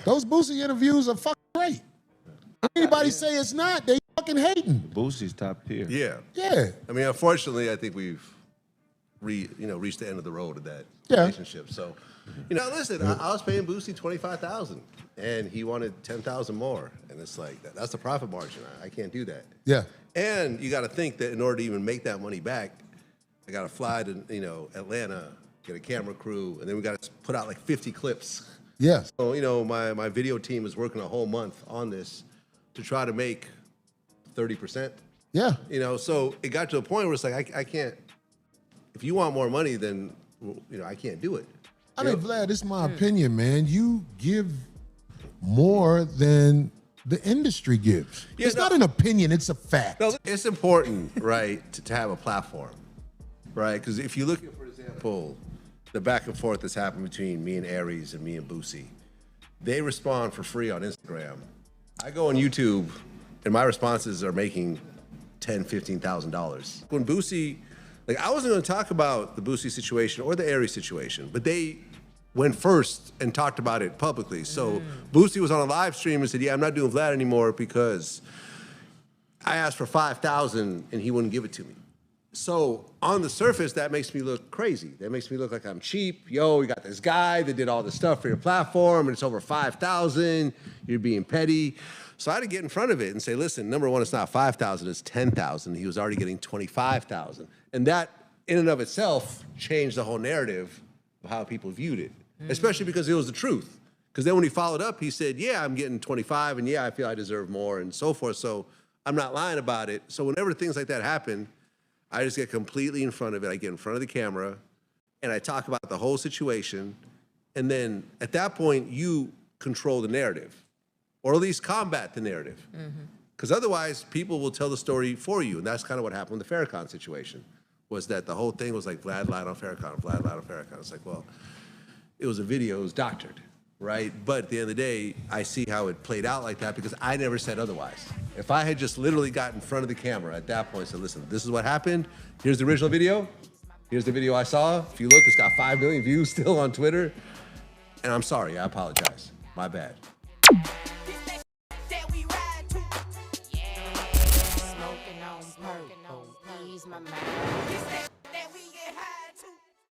Those Boosie interviews are fucking great. Anybody say it's not, they fucking hating. Boosie's top tier. Yeah. Yeah. I mean, unfortunately, I think we've reached the end of the road of that relationship. So, listen, I was paying Boosie $25,000, and he wanted $10,000 more, and it's like that's the profit margin. I can't do that. Yeah. And you got to think that in order to even make that money back, I got to fly to Atlanta, get a camera crew, and then we got to put out like 50 clips. Yeah. So my video team is working a whole month on this to try to make 30%. Yeah. So it got to a point where it's like I can't. If you want more money, then I can't do it. I mean, Vlad, this is my opinion, man. You give more than the industry gives. Yeah, it's not an opinion, it's a fact. No, it's important, right, to have a platform, right? Because if you look at, for example, the back and forth that's happened between me and Aries and me and Boosie, they respond for free on Instagram. I go on YouTube, and my responses are making $10,000, $15,000. When Boosie, I wasn't going to talk about the Boosie situation or the Aries situation, but they went first and talked about it publicly. So Boosie was on a live stream and said, yeah, I'm not doing Vlad anymore because I asked for $5,000 and he wouldn't give it to me. So on the surface, that makes me look crazy. That makes me look like I'm cheap. Yo, you got this guy that did all this stuff for your platform and it's over $5,000. You're being petty. So I had to get in front of it and say, listen, number one, it's not $5,000, it's $10,000. He was already getting $25,000. And that in and of itself changed the whole narrative of how people viewed it, especially because it was the truth. Because then when he followed up, he said, yeah, I'm getting 25 and yeah, I feel I deserve more and so forth. So I'm not lying about it. So whenever things like that happen, I just get completely in front of it. I get in front of the camera and I talk about the whole situation. And then at that point, you control the narrative, or at least combat the narrative. Because otherwise, people will tell the story for you. And that's kind of what happened with the Farrakhan situation, was that the whole thing was like Vlad lied on Farrakhan, Vlad lied on Farrakhan. It's like, well, it was a video, it was doctored, right? But at the end of the day, I see how it played out like that because I never said otherwise. If I had just literally got in front of the camera at that point and said, listen, this is what happened. Here's the original video. Here's the video I saw. If you look, it's got 5 million views still on Twitter. And I'm sorry, I apologize. My bad. Smoking on purple, ease my mind.